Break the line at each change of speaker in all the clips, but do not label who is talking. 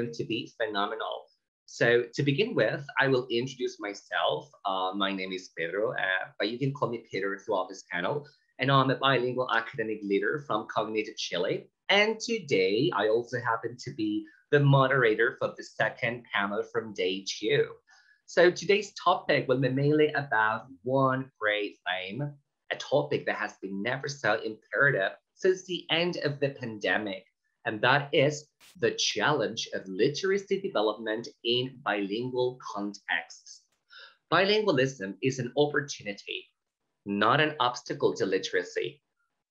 going to be phenomenal. So to begin with, I will introduce myself. My name is Pedro, but you can call me Pedro throughout this panel. And I'm a bilingual academic leader from Cognita, Chile. And today, I also happen to be the moderator for the second panel from day 2. So today's topic will be mainly about one great theme, a topic that has been never so imperative since the end of the pandemic, and that is the challenge of literacy development in bilingual contexts. Bilingualism is an opportunity, not an obstacle to literacy.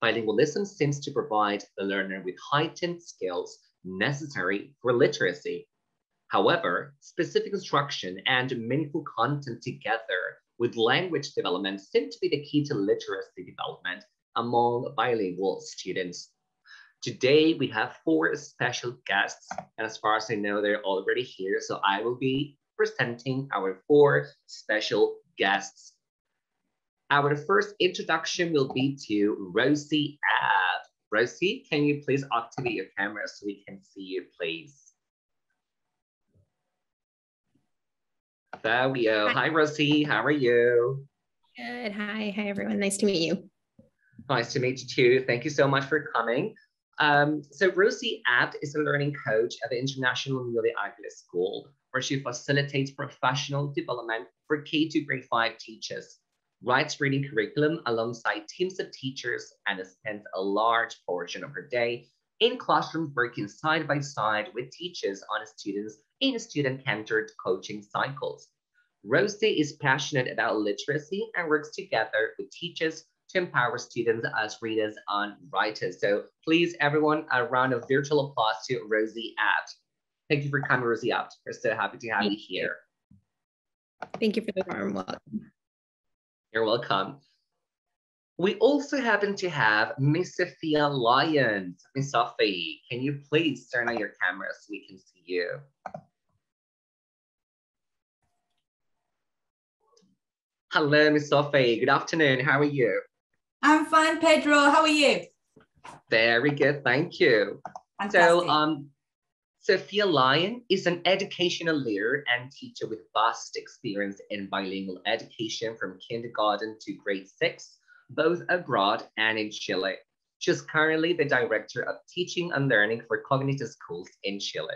Bilingualism seems to provide the learner with heightened skills necessary for literacy. However, specific instruction and meaningful content together with language development seem to be the key to literacy development among bilingual students. Today, we have 4 special guests, and as far as I know, they're already here, so I will be presenting our 4 special guests. Our first introduction will be to Rossie. Rossie, can you please activate your camera so we can see you, please? There we go. Hi, Rossie. How are you?
Good. Hi, everyone. Nice to meet you.
Nice to meet you too. Thank you so much for coming. So Rossie is a learning coach at the International Nido Aguilas School, where she facilitates professional development for K to grade 5 teachers, writes reading curriculum alongside teams of teachers, and spends a large portion of her day in classrooms working side by side with teachers on students in student-centered coaching cycles. Rossie is passionate about literacy and works together with teachers to empower students as readers and writers. So please, everyone, a round of virtual applause to Rossie. Thank you for coming, Rossie. We're so happy to have you here.
Thank you for the warm welcome.
You're welcome. We also happen to have Miss Sofia Lyons. Miss Sophie, can you please turn on your camera so we can see you? Hello, Miss Sophie. Good afternoon. How are you?
I'm fine, Pedro. How are you?
Very good, thank you.
Fantastic.
So, Sofia Lyons is an educational leader and teacher with vast experience in bilingual education from kindergarten to grade 6, both abroad and in Chile. She's currently the director of teaching and learning for Cognita schools in Chile.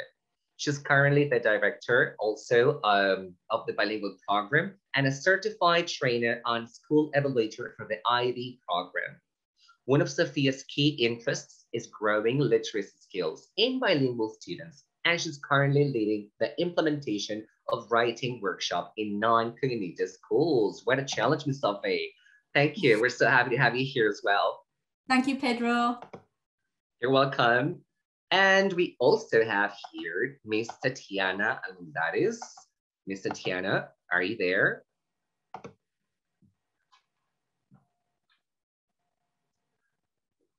She's currently the director also of the bilingual program and a certified trainer and school evaluator for the IB program. One of Sofia's key interests is growing literacy skills in bilingual students, and she's currently leading the implementation of writing workshop in non-Cognita schools. What a challenge, Ms. Sophie. Thank you. We're so happy to have you here as well.
Thank you, Pedro.
You're welcome. And we also have here Miss Tatiana Almendares. Miss Tatiana, are you there?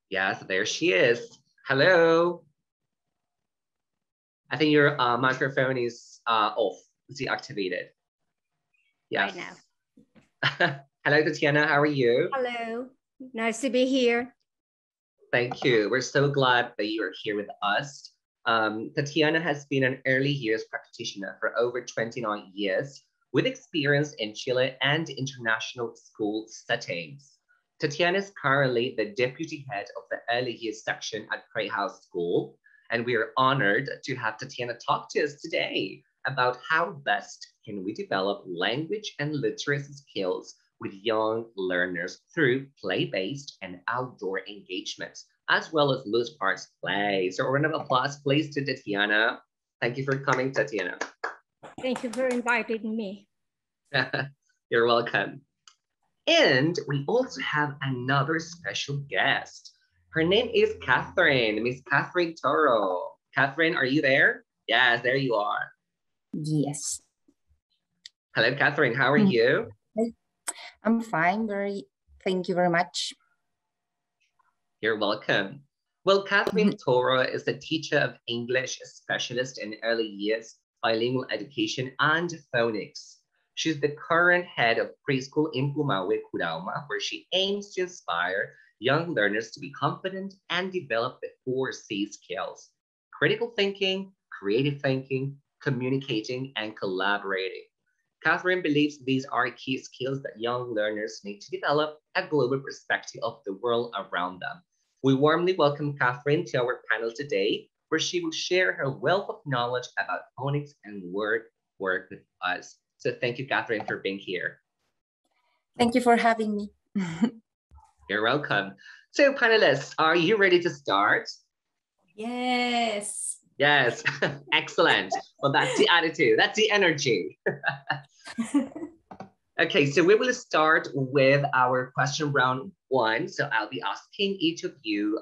Yes, there she is. Hello. I think your microphone is off, deactivated. Yes.
Right now.
Hello, Tatiana, how are you?
Hello, nice to be here.
Thank you. We're so glad that you are here with us. Tatiana has been an early years practitioner for over 29 years with experience in Chile and international school settings. Tatiana is currently the deputy head of the early years section at Craighouse School, and we are honored to have Tatiana talk to us today about how best can we develop language and literacy skills with young learners through play-based and outdoor engagements, as well as loose parts play. So a round of applause, please, to Tatiana. Thank you for coming, Tatiana.
Thank you for inviting me.
You're welcome. And we also have another special guest. Her name is Katherine, Miss Katherine Toro. Katherine, are you there? Yes, there you are.
Yes.
Hello, Katherine, how are you?
I'm fine, thank you very much.
You're welcome. Well, Katherine Toro is a teacher of English, a specialist in early years, bilingual education, and phonics. She's the current head of preschool in Pumahue, Curauma, where she aims to inspire young learners to be confident and develop the 4 C skills: critical thinking, creative thinking, communicating, and collaborating. Katherine believes these are key skills that young learners need to develop a global perspective of the world around them. We warmly welcome Katherine to our panel today, where she will share her wealth of knowledge about phonics and word work with us. So thank you, Katherine, for being here.
Thank you for having me.
You're welcome. So panelists, are you ready to start?
Yes.
Yes, excellent. Well, that's the attitude, that's the energy. Okay, so we will start with our question round one. So I'll be asking each of you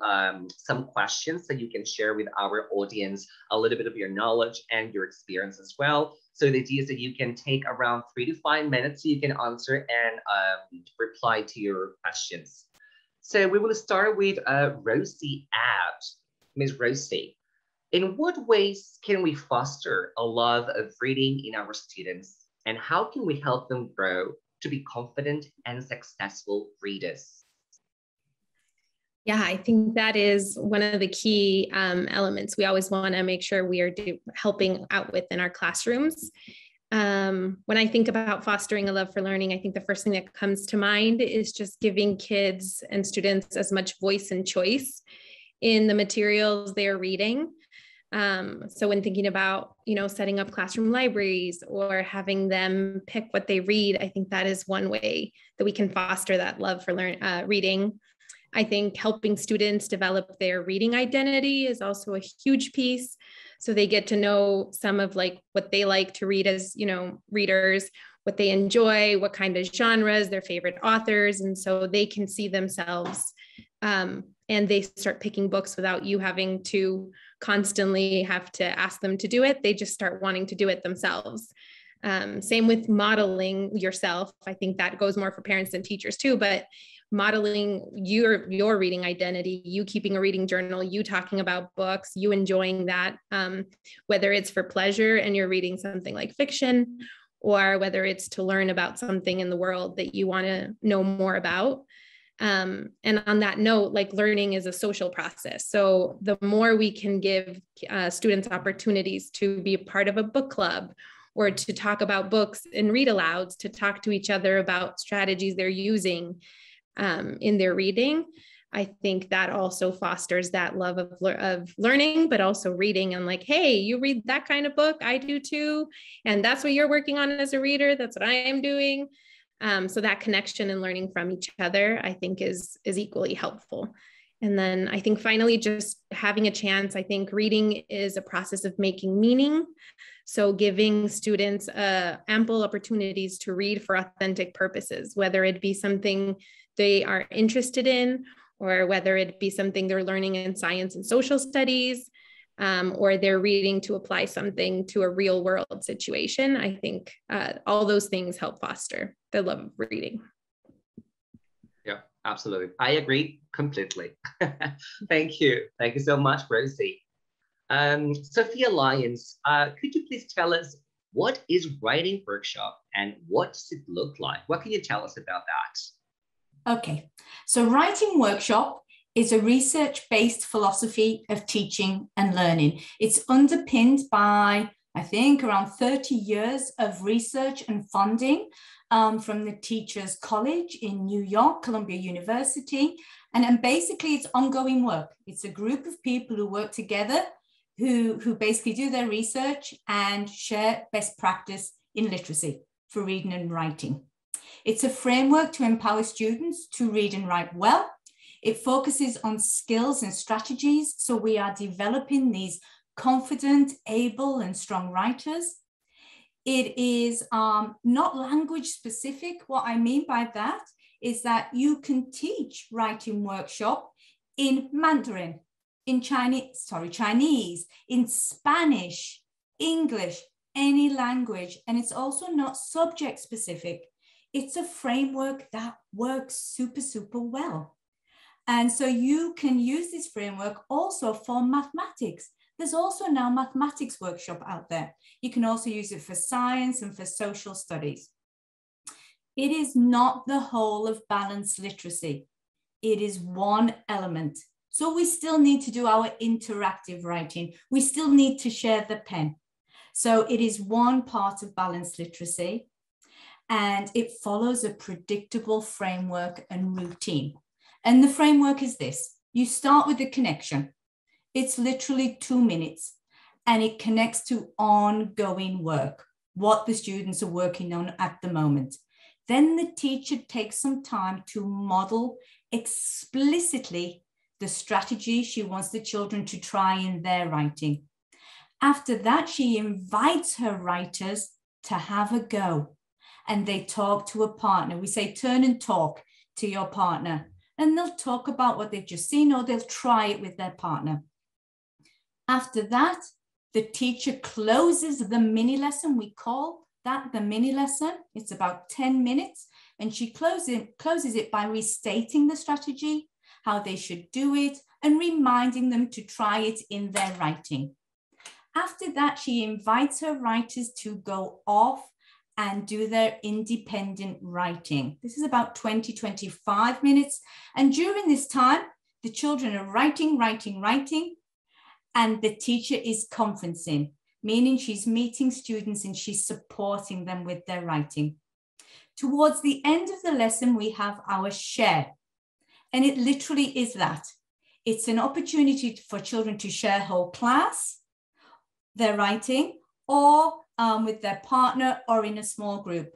some questions so you can share with our audience a little bit of your knowledge and your experience as well. So the idea is that you can take around 3 to 5 minutes so you can answer and reply to your questions. So we will start with Rossie Abt. Ms. Rossie, in what ways can we foster a love of reading in our students? And how can we help them grow to be confident and successful readers?
Yeah, I think that is one of the key elements we always want to make sure we are helping out with in our classrooms. When I think about fostering a love for learning, I think the first thing that comes to mind is just giving kids and students as much voice and choice in the materials they're reading. So when thinking about, setting up classroom libraries or having them pick what they read, I think that is one way that we can foster that love for reading. I think helping students develop their reading identity is also a huge piece. So they get to know some of what they like to read as, readers, what they enjoy, what kind of genres, their favorite authors. And so they can see themselves and they start picking books without you having to constantly have to ask them to do it. They just start wanting to do it themselves. Same with modeling yourself. I think that goes more for parents than teachers too, but modeling your reading identity, you keeping a reading journal, you talking about books, you enjoying that, whether it's for pleasure and you're reading something like fiction, or whether it's to learn about something in the world that you want to know more about. And on that note, learning is a social process. So the more we can give students opportunities to be a part of a book club or to talk about books and read alouds, to talk to each other about strategies they're using in their reading, I think that also fosters that love of learning, but also reading and hey, you read that kind of book, I do too. And that's what you're working on as a reader. That's what I am doing. So that connection and learning from each other, I think is equally helpful. And then I think finally, just having a chance, I think reading is a process of making meaning. So giving students ample opportunities to read for authentic purposes, whether it be something they are interested in, or whether it be something they're learning in science and social studies, or they're reading to apply something to a real world situation. I think all those things help foster the love of reading.
Yeah, absolutely. I agree completely. Thank you. Thank you so much, Rossie. Sofia, Lyons, could you please tell us what is writing workshop and what does it look like? What can you tell us about that?
Okay, so writing workshop is a research-based philosophy of teaching and learning. It's underpinned by, I think, around 30 years of research and funding from the Teachers College in New York, Columbia University. And basically it's ongoing work. It's a group of people who work together who basically do their research and share best practice in literacy for reading and writing. It's a framework to empower students to read and write well. It focuses on skills and strategies. So we are developing these confident, able, and strong writers. It is not language specific. What I mean by that is that you can teach writing workshop in Mandarin, in Chinese, in Spanish, English, any language. And it's also not subject specific. It's a framework that works super, super well. And so you can use this framework also for mathematics. There's also now mathematics workshop out there. You can also use it for science and for social studies. It is not the whole of balanced literacy. It is one element So we still need to do our interactive writing. We still need to share the pen. So it is one part of balanced literacy, and it follows a predictable framework and routine. And the framework is this. You start with the connection. It's literally 2 minutes, and it connects to ongoing work, what the students are working on at the moment. Then the teacher takes some time to model explicitly the strategy she wants the children to try in their writing. After that, she invites her writers to have a go, and they talk to a partner. We say, turn and talk to your partner, and they'll talk about what they've just seen, or they'll try it with their partner. After that, the teacher closes the mini lesson. We call that the mini lesson. It's about 10 minutes, and she closes it by restating the strategy, how they should do it, and reminding them to try it in their writing. After that, she invites her writers to go off and do their independent writing. This is about 20, 25 minutes. And during this time, the children are writing, and the teacher is conferencing, meaning she's meeting students and she's supporting them with their writing. Towards the end of the lesson, we have our share. And it literally is that. It's an opportunity for children to share whole class, their writing, or with their partner or in a small group.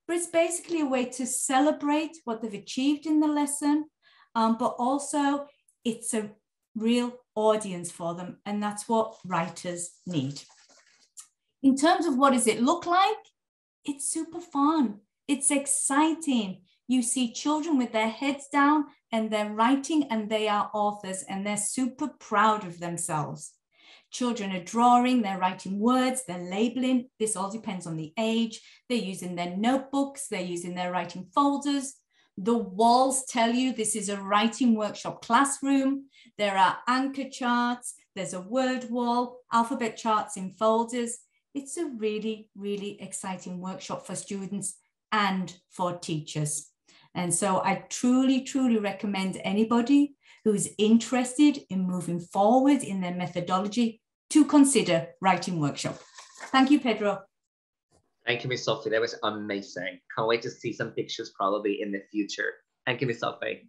But it's basically a way to celebrate what they've achieved in the lesson, but also it's a real audience for them, and that's what writers need. In terms of what does it look like, it's super fun. It's exciting. You see children with their heads down and they're writing, and they are authors, and they're super proud of themselves. Children are drawing, they're writing words, they're labeling. This all depends on the age. They're using their notebooks, they're using their writing folders. The walls tell you this is a writing workshop classroom. There are anchor charts, there's a word wall, alphabet charts in folders. It's a really, really exciting workshop for students and for teachers. And so I truly, truly recommend anybody who's interested in moving forward in their methodology to consider writing workshop. Thank you, Pedro.
Thank you, Miss Sophie. That was amazing. Can't wait to see some pictures probably in the future. Thank you, Miss Sophie.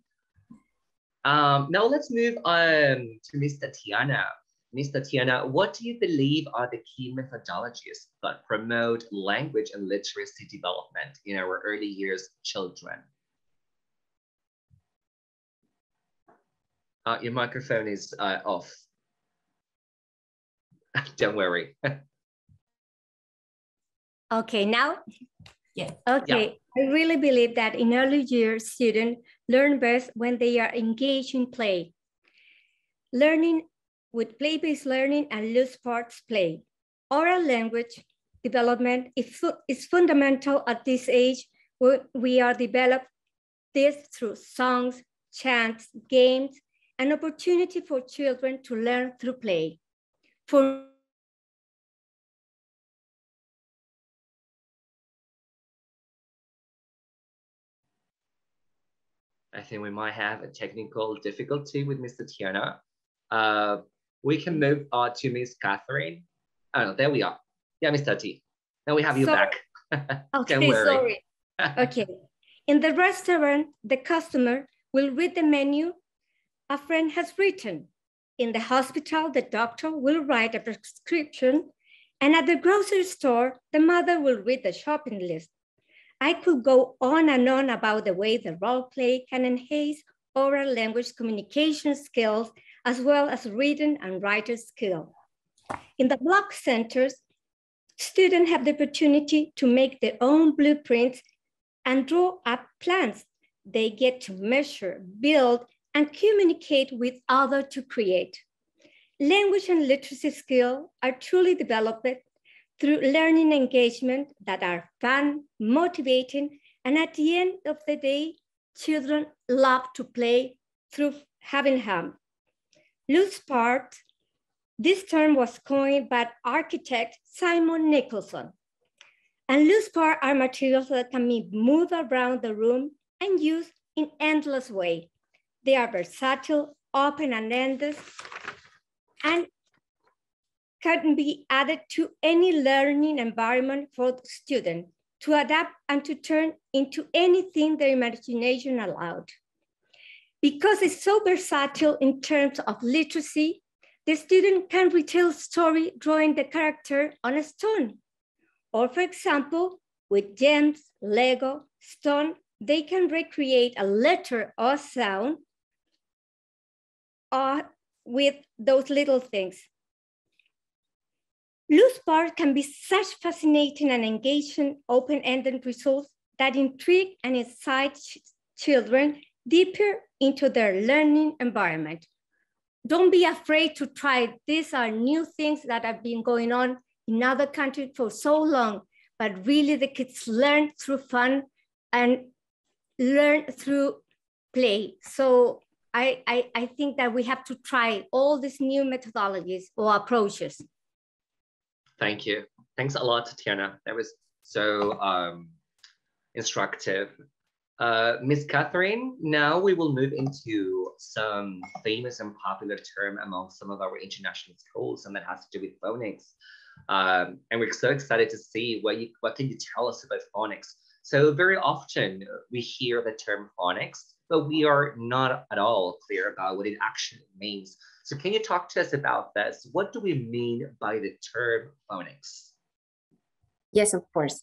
Now let's move on to Miss Tatiana. Miss Tatiana, what do you believe are the key methodologies that promote language and literacy development in our early years children? Your microphone is off. Don't worry.
Okay, now?
Yeah.
Okay, yeah. I really believe that in early years, students learn best when they are engaged in play. Learning with play-based learning and loose parts play. Oral language development is fundamental at this age, where we are developed this through songs, chants, games, an opportunity for children to learn through play.
I think we might have a technical difficulty with Miss Tatiana. We can move to Miss Katherine. Oh, no, there we are. Yeah, Miss Tati. Now we have you back.
Okay,
Don't worry.
Sorry. Okay. In the restaurant, the customer will read the menu a friend has written. In the hospital, the doctor will write a prescription, and at the grocery store, the mother will read the shopping list. I could go on and on about the way the role play can enhance oral language communication skills, as well as reading and writing skills. In the block centers, students have the opportunity to make their own blueprints and draw up plans. They get to measure, build, and communicate with others to create. Language and literacy skills are truly developed through learning engagement that are fun, motivating, and at the end of the day, children love to play through having fun. Loose parts, this term was coined by architect Simon Nicholson. And loose parts are materials that can be moved around the room and used in endless ways. They are versatile, open and ended, and can be added to any learning environment for the student to adapt and to turn into anything their imagination allowed. Because it's so versatile in terms of literacy, the student can retell a story drawing the character on a stone. Or for example, with gems, Lego, stone, they can recreate a letter or sound with those little things. Loose parts can be such fascinating and engaging open-ended results that intrigue and excite children deeper into their learning environment. Don't be afraid to try. These are new things that have been going on in other countries for so long, but really the kids learn through fun and learn through play. So I think that we have to try all these new methodologies or approaches.
Thank you. Thanks a lot, Tatiana. That was so instructive. Miss Katherine, now we will move into some famous and popular term among some of our international schools, and that has to do with phonics. And we're so excited to see what can you tell us about phonics. So very often we hear the term phonics, but we are not at all clear about what it actually means. So can you talk to us about this? What do we mean by the term phonics?
Yes, of course.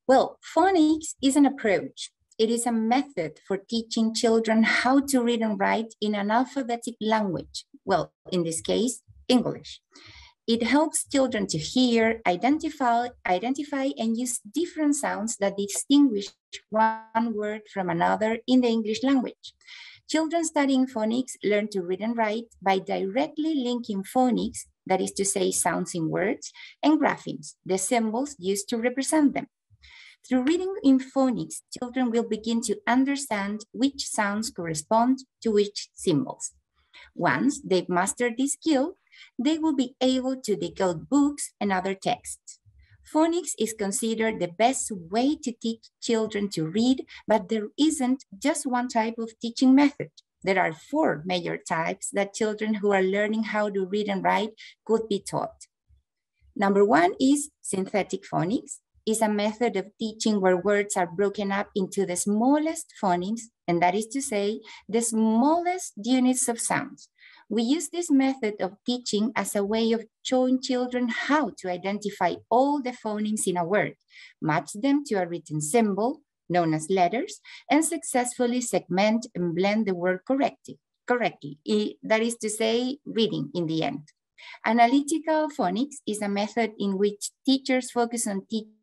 Well, phonics is an approach. It is a method for teaching children how to read and write in an alphabetic language. Well, in this case, English. It helps children to hear, identify, and use different sounds that distinguish one word from another in the English language. Children studying phonics learn to read and write by directly linking phonics, that is to say, sounds in words, and graphemes, the symbols used to represent them. Through reading in phonics, children will begin to understand which sounds correspond to which symbols. Once they've mastered this skill, they will be able to decode books and other texts. Phonics is considered the best way to teach children to read, but there isn't just one type of teaching method. There are 4 major types that children who are learning how to read and write could be taught. Number 1 is synthetic phonics. It's a method of teaching where words are broken up into the smallest phonemes, and that is to say, the smallest units of sounds. We use this method of teaching as a way of showing children how to identify all the phonemes in a word, match them to a written symbol, known as letters, and successfully segment and blend the word correctly. That is to say, reading in the end. Analytical phonics is a method in which teachers focus on teaching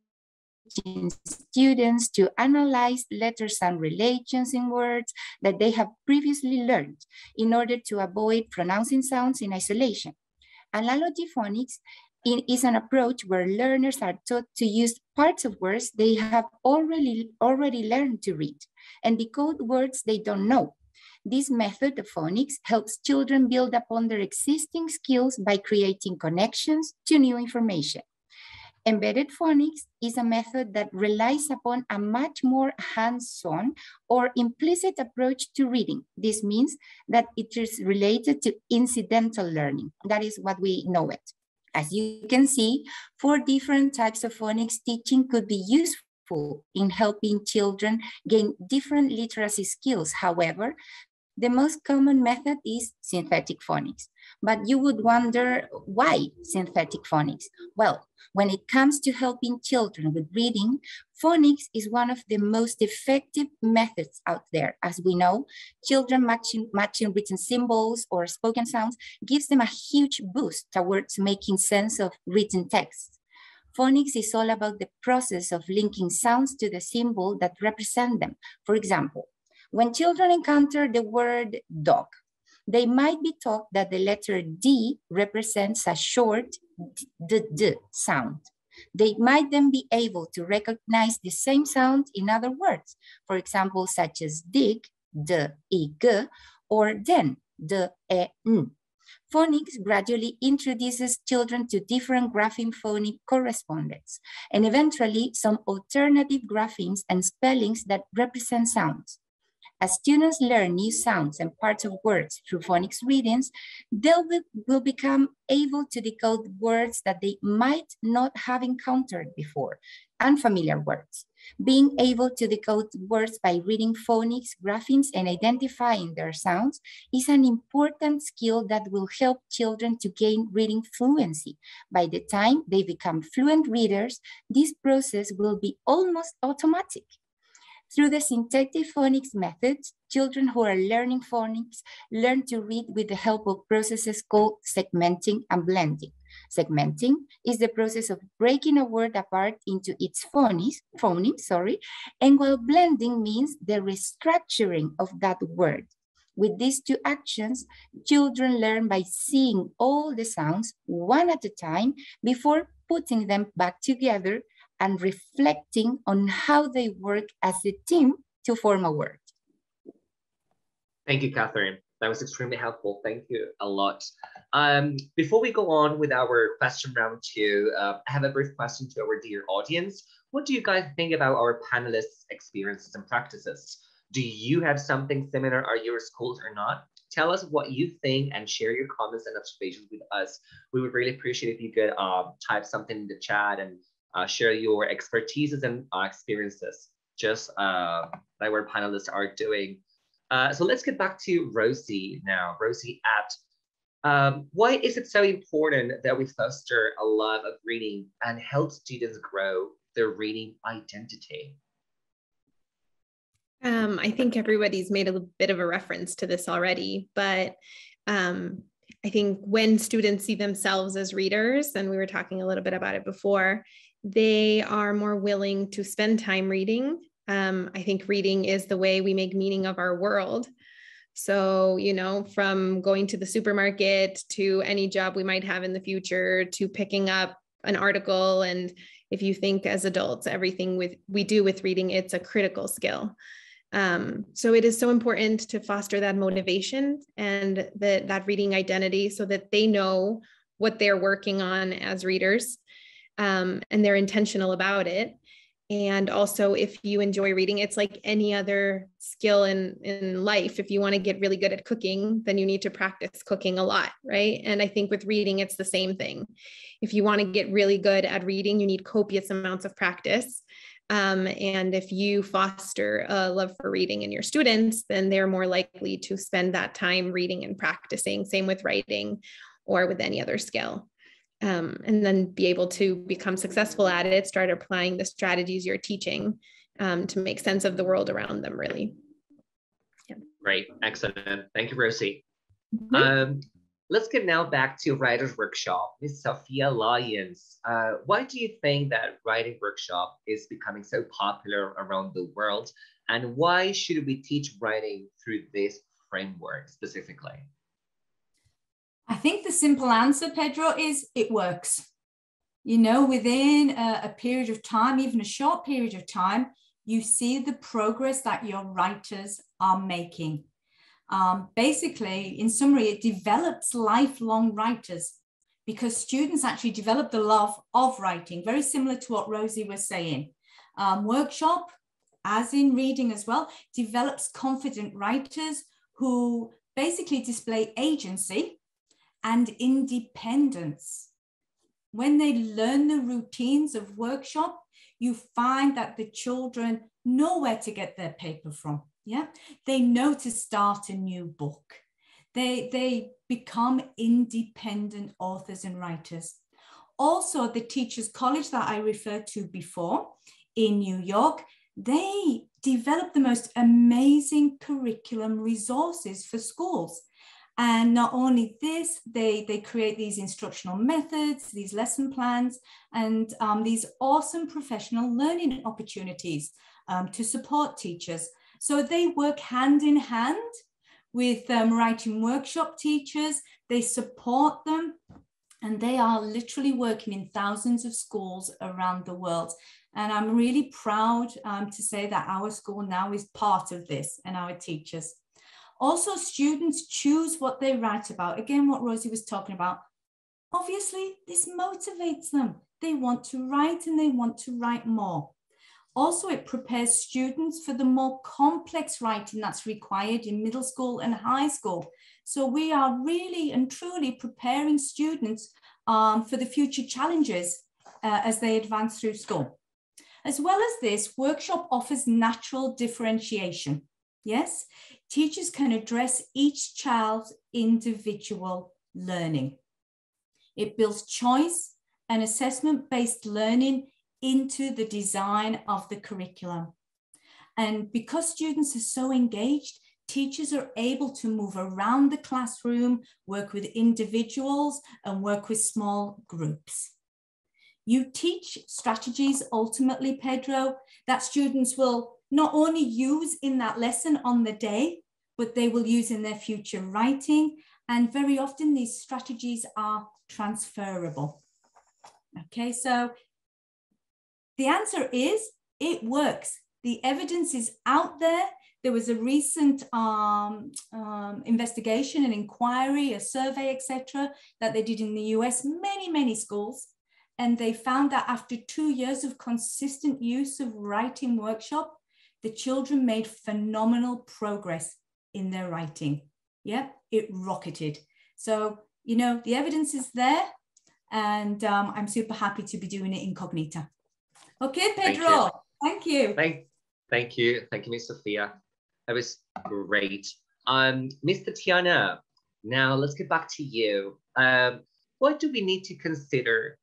students to analyze letter-sound relations in words that they have previously learned in order to avoid pronouncing sounds in isolation. Analogy phonics is an approach where learners are taught to use parts of words they have already learned to read and decode words they don't know. This method of phonics helps children build upon their existing skills by creating connections to new information. Embedded phonics is a method that relies upon a much more hands-on or implicit approach to reading. This means that it is related to incidental learning. That is what we know it. As you can see, 4 different types of phonics teaching could be useful in helping children gain different literacy skills. However, the most common method is synthetic phonics. But you would wonder, why synthetic phonics? Well, when it comes to helping children with reading, phonics is one of the most effective methods out there. As we know, children matching written symbols or spoken sounds gives them a huge boost towards making sense of written text. Phonics is all about the process of linking sounds to the symbol that represent them. For example, when children encounter the word dog, they might be taught that the letter D represents a short d sound. They might then be able to recognize the same sound in other words, for example, such as dig, d-i-g, or den, d-e-n. Phonics gradually introduces children to different grapheme phonic correspondence, and eventually some alternative graphemes and spellings that represent sounds. As students learn new sounds and parts of words through phonics readings, they will become able to decode words that they might not have encountered before, unfamiliar words. Being able to decode words by reading phonics, graphemes, and identifying their sounds is an important skill that will help children to gain reading fluency. By the time they become fluent readers, this process will be almost automatic. Through the syntactic phonics method, children who are learning phonics learn to read with the help of processes called segmenting and blending. Segmenting is the process of breaking a word apart into its phonemes, and while blending means the restructuring of that word. With these two actions, children learn by seeing all the sounds one at a time before putting them back together and reflecting on how they work as a team to form a word.
Thank you, Katherine. That was extremely helpful. Thank you a lot. Before we go on with our question round 2, I have a brief question to our dear audience. What do you guys think about our panelists' experiences and practices? Do you have something similar at your schools or not? Tell us what you think and share your comments and observations with us. We would really appreciate if you could type something in the chat and share your expertises and experiences, just like our panelists are doing. So let's get back to Rossie now. Rossie, why is it so important that we foster a love of reading and help students grow their reading identity?
I think everybody's made a bit of a reference to this already, but I think when students see themselves as readers, and we were talking a little bit about it before, they are more willing to spend time reading. I think reading is the way we make meaning of our world. So, you know, from going to the supermarket to any job we might have in the future to picking up an article. And if you think as adults, everything we do with reading, it's a critical skill. So it is so important to foster that motivation and that reading identity so that they know what they're working on as readers, and they're intentional about it. And also, if you enjoy reading, it's like any other skill in life. If you want to get really good at cooking, then you need to practice cooking a lot, right? And I think with reading, it's the same thing. If you want to get really good at reading, you need copious amounts of practice. And if you foster a love for reading in your students, then they're more likely to spend that time reading and practicing. Same with writing or with any other skill. And then be able to become successful at it, start applying the strategies you're teaching to make sense of the world around them, really. Yeah.
Great, excellent. Thank you, Rossie. Mm-hmm. Let's get now back to Writer's Workshop. Ms. Sofia Lyons, why do you think that writing workshop is becoming so popular around the world? And why should we teach writing through this framework specifically?
I think the simple answer, Pedro, is it works. You know, within a period of time, even a short period of time, you see the progress that your writers are making. Basically, in summary, it develops lifelong writers because students actually develop the love of writing, very similar to what Rossie was saying. Workshop, as in reading as well, develops confident writers who basically display agency and independence. When they learn the routines of workshop, you find that the children know where to get their paper from. Yeah, they know to start a new book. They become independent authors and writers. Also, the Teachers College that I referred to before in New York, they develop the most amazing curriculum resources for schools. And not only this, they create these instructional methods, these lesson plans, and these awesome professional learning opportunities to support teachers. So they work hand in hand with writing workshop teachers. They support them, and they are literally working in thousands of schools around the world. And I'm really proud to say that our school now is part of this, and our teachers. Also, students choose what they write about. Again, what Rossie was talking about. Obviously, this motivates them. They want to write and they want to write more. Also, it prepares students for the more complex writing that's required in middle school and high school. So we are really and truly preparing students for the future challenges as they advance through school. As well as this, workshop offers natural differentiation. Yes, teachers can address each child's individual learning. It builds choice and assessment-based learning into the design of the curriculum. And because students are so engaged, teachers are able to move around the classroom, work with individuals, and work with small groups. You teach strategies ultimately, Pedro, that students will not only use in that lesson on the day, but they will use in their future writing. And very often these strategies are transferable. Okay, so the answer is it works. The evidence is out there. There was a recent investigation, an inquiry, a survey, etc., that they did in the US, many schools. And they found that after 2 years of consistent use of writing workshop, the children made phenomenal progress in their writing. Yeah, it rocketed. So, you know, the evidence is there, and I'm super happy to be doing it in Cognita. Okay, Pedro, thank you.
Thank you, Miss Sofia. That was great. Miss Tatiana, now let's get back to you. What do we need to consider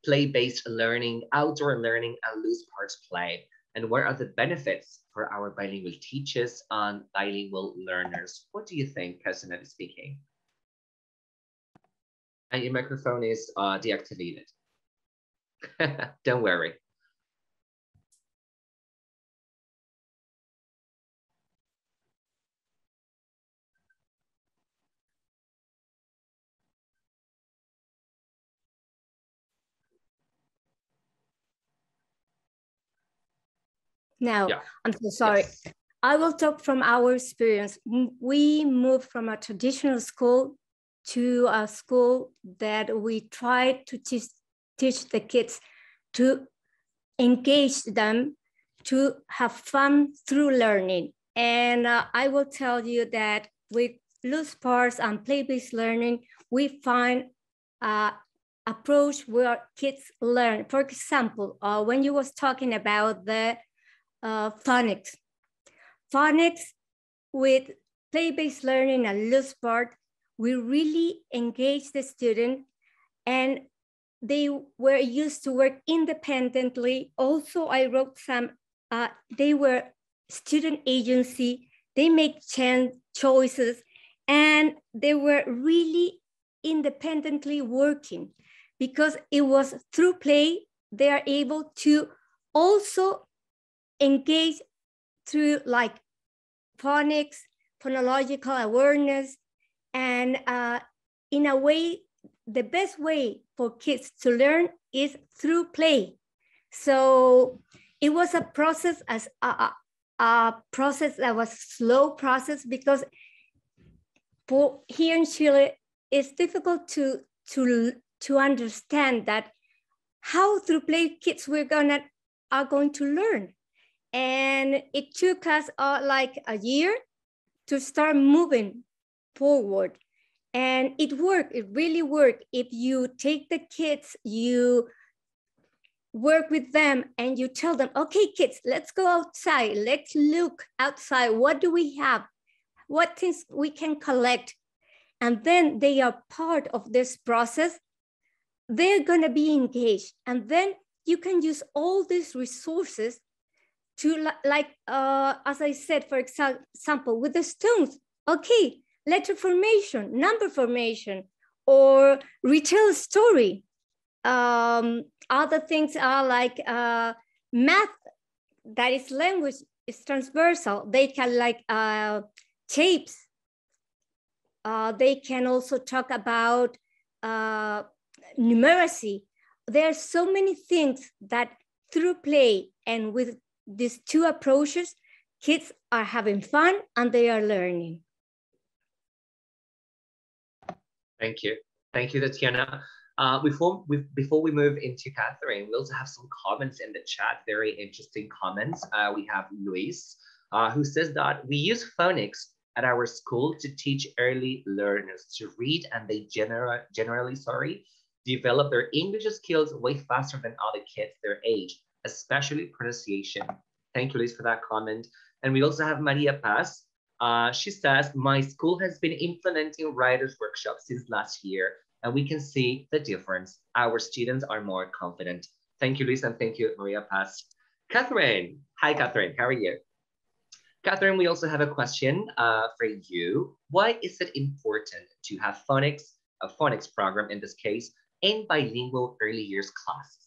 play-based learning, outdoor learning, and loose parts play? And what are the benefits for our bilingual teachers and bilingual learners? What do you think, personally speaking? And your microphone is deactivated. Don't worry.
Now, yeah. I'm so sorry. Yes. I will talk from our experience. We moved from a traditional school to a school that we try to teach the kids to engage them, to have fun through learning. And I will tell you that with loose parts and play-based learning, we find approach where kids learn. For example, when you was talking about the phonics with play-based learning and loose part, we really engage the student, and they were used to work independently. Also, I wrote some, they were student agency, they make choices, and they were really independently working because it was through play, they are able to also engage through like phonics, phonological awareness, and in a way, the best way for kids to learn is through play. So it was a process, as a process that was slow process, because for here in Chile, it's difficult to understand that how through play kids are going to learn. And it took us like a year to start moving forward. And it worked, it really worked. If you take the kids, you work with them and you tell them, okay, kids, let's go outside. Let's look outside. What do we have? What things we can collect? And then they are part of this process. They're gonna be engaged. And then you can use all these resources to as I said, for example, with the stones, okay, letter formation, number formation, or retell a story. Other things are like math, that is language, is transversal. They can like shapes. They can also talk about numeracy. There are so many things that through play and with these two approaches, kids are having fun and they are learning.
Thank you, Tatiana. Before we move into Katherine, we also have some comments in the chat, very interesting comments. We have Luis, who says that we use phonics at our school to teach early learners to read, and they generally develop their English skills way faster than other kids their age, especially pronunciation. Thank you, Luis, for that comment. And we also have Maria Paz. She says, my school has been implementing writers workshops since last year, and we can see the difference. Our students are more confident. Thank you, Luis, and thank you, Maria Paz. Katherine. Hi, Katherine. How are you? Katherine, we also have a question for you. Why is it important to have phonics, a phonics program in this case, in bilingual early years classes?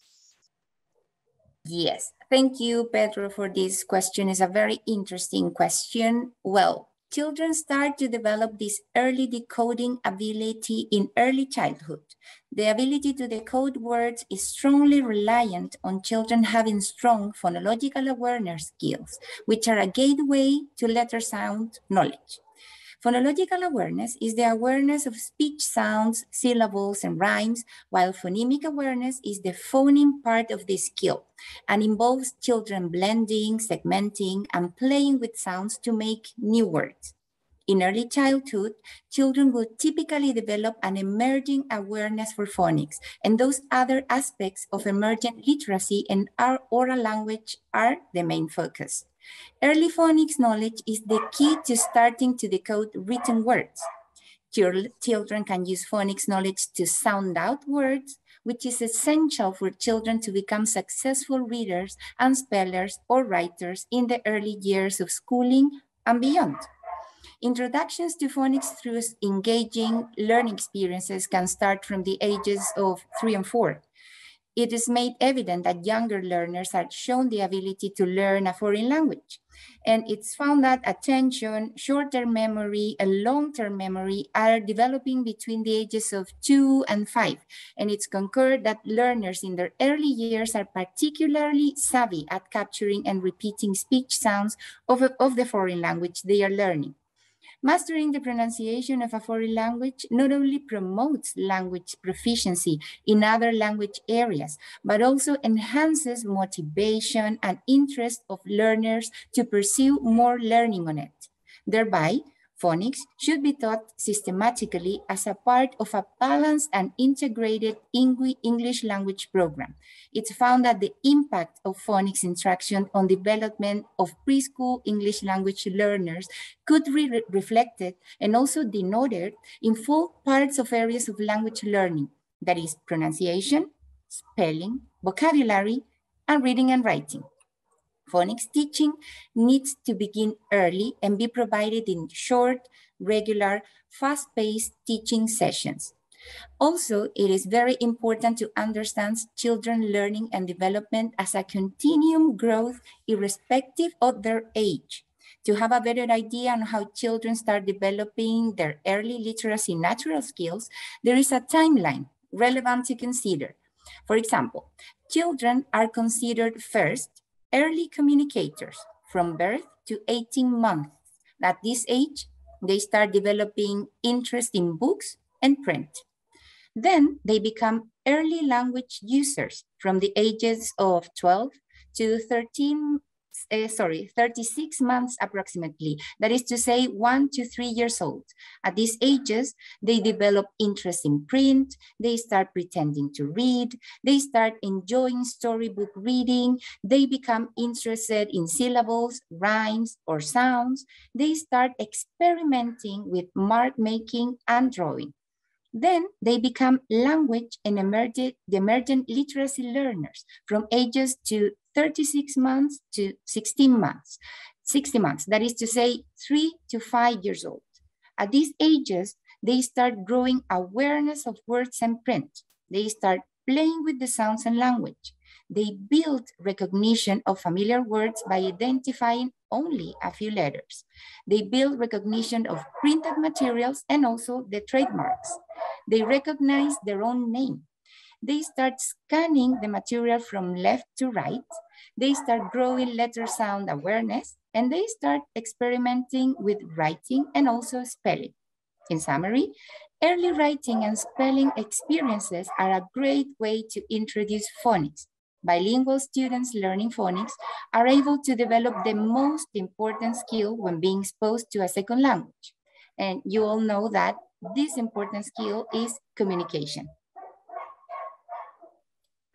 Yes, thank you, Pedro, for this question. It's a very interesting question. Well, children start to develop this early decoding ability in early childhood. The ability to decode words is strongly reliant on children having strong phonological awareness skills, which are a gateway to letter sound knowledge. Phonological awareness is the awareness of speech sounds, syllables, and rhymes, while phonemic awareness is the phoneme part of the skill and involves children blending, segmenting, and playing with sounds to make new words. In early childhood, children will typically develop an emerging awareness for phonics, and those other aspects of emergent literacy and our oral language are the main focus. Early phonics knowledge is the key to starting to decode written words. Children can use phonics knowledge to sound out words, which is essential for children to become successful readers and spellers or writers in the early years of schooling and beyond. Introductions to phonics through engaging learning experiences can start from the ages of 3 and 4. It is made evident that younger learners are shown the ability to learn a foreign language. And it's found that attention, short-term memory, and long-term memory are developing between the ages of 2 and 5. And it's concurred that learners in their early years are particularly savvy at capturing and repeating speech sounds of the foreign language they are learning. Mastering the pronunciation of a foreign language not only promotes language proficiency in other language areas, but also enhances motivation and interest of learners to pursue more learning on it. Thereby, phonics should be taught systematically as a part of a balanced and integrated English language program. It's found that the impact of phonics instruction on development of preschool English language learners could be reflected and also denoted in 4 parts of areas of language learning, that is pronunciation, spelling, vocabulary, and reading and writing. Phonics teaching needs to begin early and be provided in short, regular, fast-paced teaching sessions. Also, it is very important to understand children learning and development as a continuum growth irrespective of their age. To have a better idea on how children start developing their early literacy natural skills, there is a timeline relevant to consider. For example, children are considered first early communicators from birth to 18 months. At this age, they start developing interest in books and print. Then they become early language users from the ages of 12 to 36 months approximately. That is to say 1 to 3 years old. At these ages, they develop interest in print, they start pretending to read, they start enjoying storybook reading, they become interested in syllables, rhymes, or sounds, they start experimenting with mark making and drawing. Then they become language and emergent literacy learners from ages to 36 months to 16 months, 60 months, that is to say 3 to 5 years old. At these ages, they start growing awareness of words and print. They start playing with the sounds and language. They build recognition of familiar words by identifying only a few letters. They build recognition of printed materials and also the trademarks. They recognize their own name. They start scanning the material from left to right. They start growing letter sound awareness, and they start experimenting with writing and also spelling. In summary, early writing and spelling experiences are a great way to introduce phonics. Bilingual students learning phonics are able to develop the most important skill when being exposed to a second language. And you all know that this important skill is communication.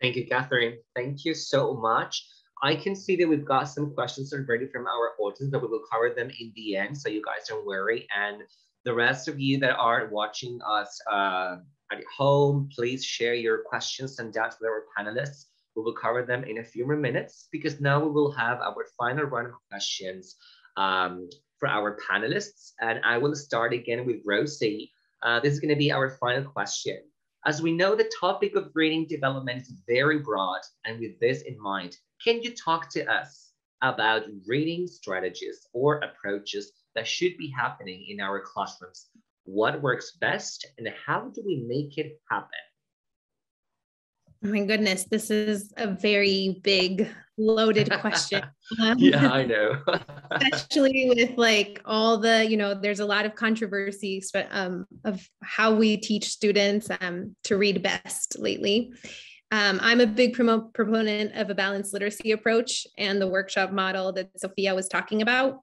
Thank you, Katherine. Thank you so much. I can see that we've got some questions already from our audience, but we will cover them in the end, so you guys don't worry. And the rest of you that are watching us at home, please share your questions and doubts with our panelists. We will cover them in a few more minutes, because now we will have our final round of questions for our panelists. And I will start again with Rossie. This is going to be our final question. As we know, the topic of reading development is very broad, and with this in mind, can you talk to us about reading strategies or approaches that should be happening in our classrooms? What works best, and how do we make it happen?
Oh my goodness, this is a very big, loaded question.
Yeah, I know.
Especially with like all the, you know, there's a lot of controversy of how we teach students to read best lately. I'm a big proponent of a balanced literacy approach and the workshop model that Sofia was talking about.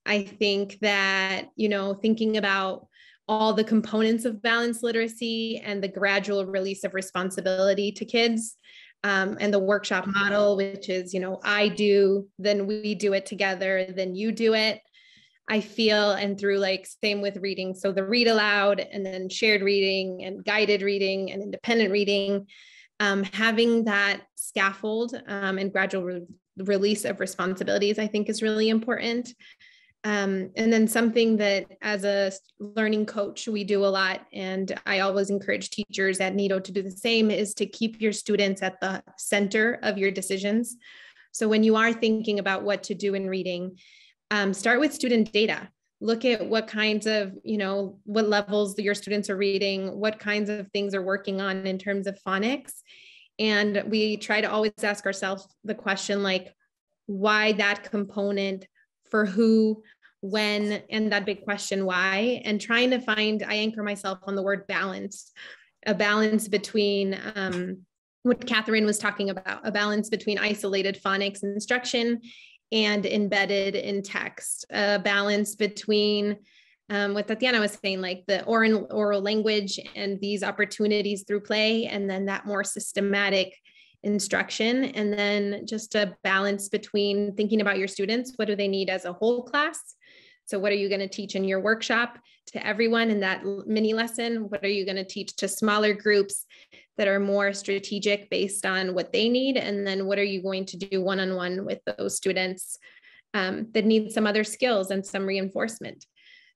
I think that, you know, thinking about all the components of balanced literacy and the gradual release of responsibility to kids, and the workshop model, which is, you know, I do, then we do it together, then you do it. I feel, and through like same with reading. So the read aloud and then shared reading and guided reading and independent reading, having that scaffold and gradual release of responsibilities, I think is really important. And then something that as a learning coach, we do a lot, and I always encourage teachers at Nido to do the same, is to keep your students at the center of your decisions. So when you are thinking about what to do in reading, start with student data. Look at what kinds of, you know, what levels your students are reading, what kinds of things are working on in terms of phonics. And we try to always ask ourselves the question, like, why that component, for who, when, and that big question, why, and trying to find, I anchor myself on the word balance, a balance between what Katherine was talking about, a balance between isolated phonics instruction and embedded in text, a balance between what Tatiana was saying, like the oral language and these opportunities through play, and then that more systematic instruction, and then just a balance between thinking about your students. What do they need as a whole class? So what are you going to teach in your workshop to everyone in that mini lesson? What are you going to teach to smaller groups that are more strategic based on what they need? And then what are you going to do one-on-one with those students that need some other skills and some reinforcement?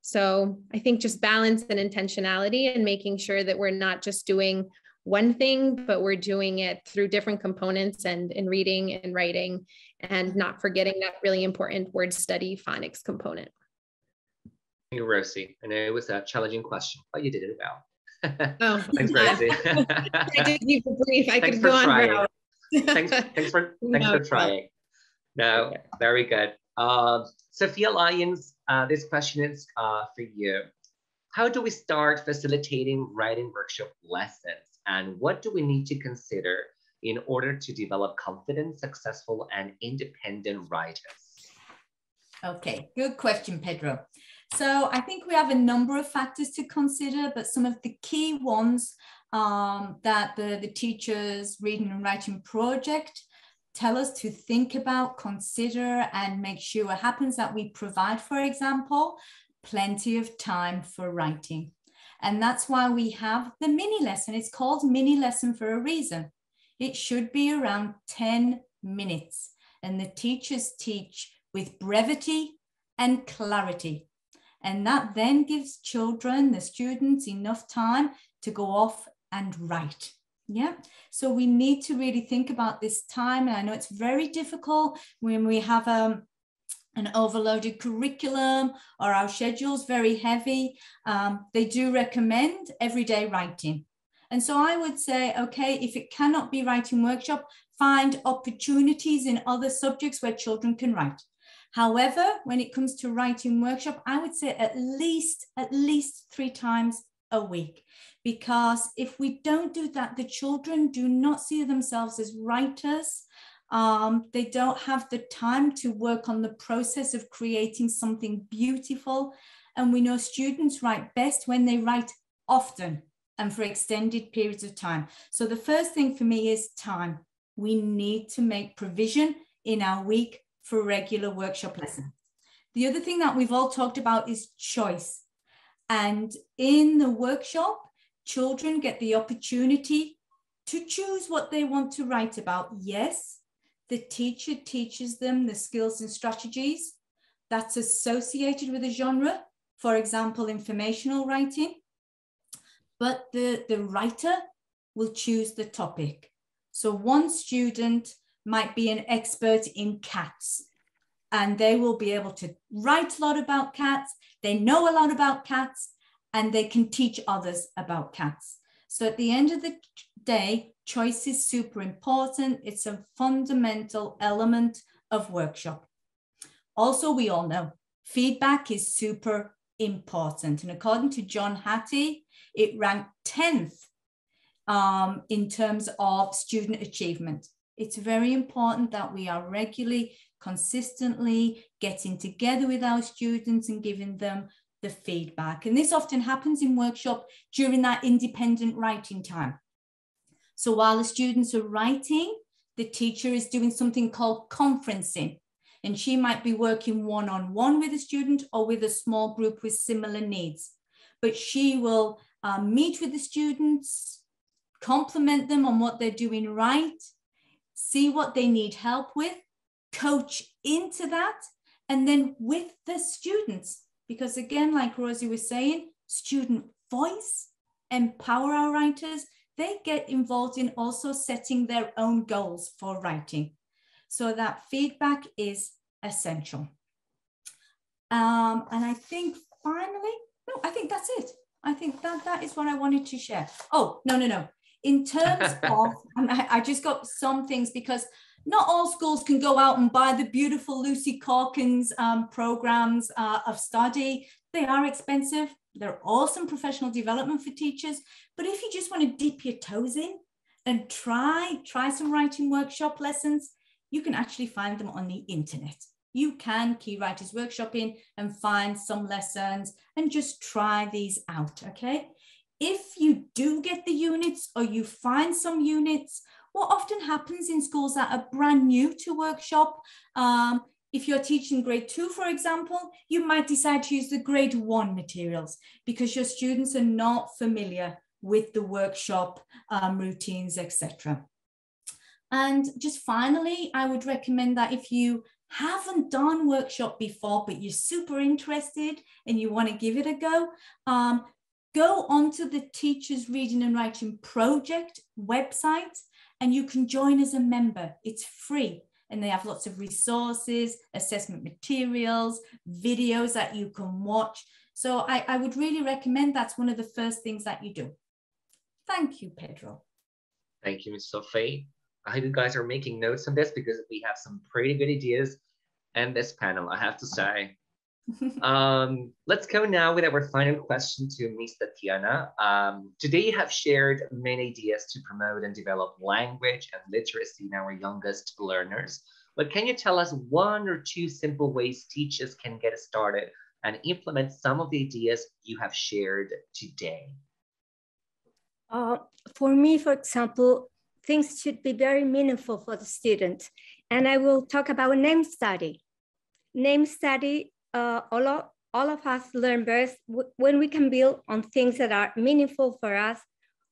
So I think just balance and intentionality, and making sure that we're not just doing one thing, but we're doing it through different components and in reading and writing, and not forgetting that really important word study phonics component.
Thank you, Rossie. I know it was a challenging question, but you did it well.
Oh,
thanks, Rossie.
I did keep it brief. I
Thanks
could
for
go on
trying.
for hours.
Thanks for trying. No, very good. Sofia, Lyons, this question is for you. How do we start facilitating writing workshop lessons? And what do we need to consider in order to develop confident, successful, and independent writers? Okay,
good question, Pedro. So I think we have a number of factors to consider, but some of the key ones that the Teachers Reading and Writing Project tell us to think about, consider, and make sure happens that we provide, for example, plenty of time for writing. And that's why we have the mini lesson. It's called mini lesson for a reason. It should be around 10 minutes. And the teachers teach with brevity and clarity. And that then gives children, the students, enough time to go off and write. Yeah. So we need to really think about this time. And I know it's very difficult when we have an overloaded curriculum or our schedule's very heavy. They do recommend everyday writing. And so I would say, okay, if it cannot be writing workshop, find opportunities in other subjects where children can write. However, when it comes to writing workshop, I would say at least 3 times a week, because if we don't do that, the children do not see themselves as writers. They don't have the time to work on the process of creating something beautiful. And we know students write best when they write often and for extended periods of time. So the first thing for me is time. We need to make provision in our week for regular workshop lessons. The other thing that we've all talked about is choice. And in the workshop, children get the opportunity to choose what they want to write about. Yes, the teacher teaches them the skills and strategies that's associated with a genre, for example, informational writing, but the writer will choose the topic. So one student might be an expert in cats, and they will be able to write a lot about cats. They know a lot about cats, and they can teach others about cats. So at the end of the day, choice is super important. It's a fundamental element of workshop. Also, we all know feedback is super important. And according to John Hattie, it ranked 10th in terms of student achievement. It's very important that we are regularly, consistently getting together with our students and giving them the feedback. And this often happens in workshop during that independent writing time. So while the students are writing, the teacher is doing something called conferencing. And she might be working one-on-one with a student or with a small group with similar needs. But she will meet with the students, compliment them on what they're doing right, see what they need help with, coach into that, and then with the students. Because again, like Rossie was saying, student voice, empower our writers. They get involved in also setting their own goals for writing. So that feedback is essential. And I think finally, no, I think that's it. I think that is what I wanted to share. Oh, no. In terms of, I just got some things, because not all schools can go out and buy the beautiful Lucy Corkin's programs of study. They are expensive. They're awesome professional development for teachers. But if you just want to dip your toes in and try some writing workshop lessons, you can actually find them on the internet. You can key writers workshop in and find some lessons and just try these out, okay? If you do get the units or you find some units, what often happens in schools that are brand new to workshop, if you're teaching grade 2, for example, you might decide to use the grade 1 materials because your students are not familiar with the workshop routines, etc. And just finally, I would recommend that if you haven't done workshop before, but you're super interested and you want to give it a go, go onto the Teachers Reading and Writing Project website and you can join as a member. It's free and they have lots of resources, assessment materials, videos that you can watch. So I would really recommend that's one of the first things that you do. Thank you, Pedro.
Thank you, Ms. Sophie. I hope you guys are making notes on this because we have some pretty good ideas in this panel, I have to say. Let's go now with our final question to Ms. Tatiana. Today you have shared many ideas to promote and develop language and literacy in our youngest learners. But can you tell us 1 or 2 simple ways teachers can get started and implement some of the ideas you have shared today?
For me, for example, things should be very meaningful for the student. And I will talk about name study. Name study, all of us learn best when we can build on things that are meaningful for us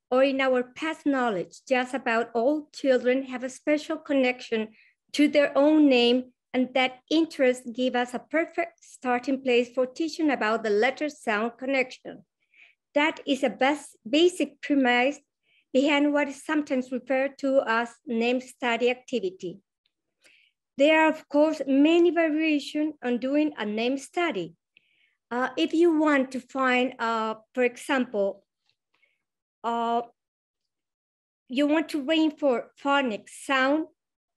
or in our past knowledge. Just about all children have a special connection to their own name, and that interest gives us a perfect starting place for teaching about the letter-sound connection. That is a basic premise behind what is sometimes referred to as name study activity. There are, of course, many variations on doing a name study. If you want to find, for example, you want to reinforce phonic sound,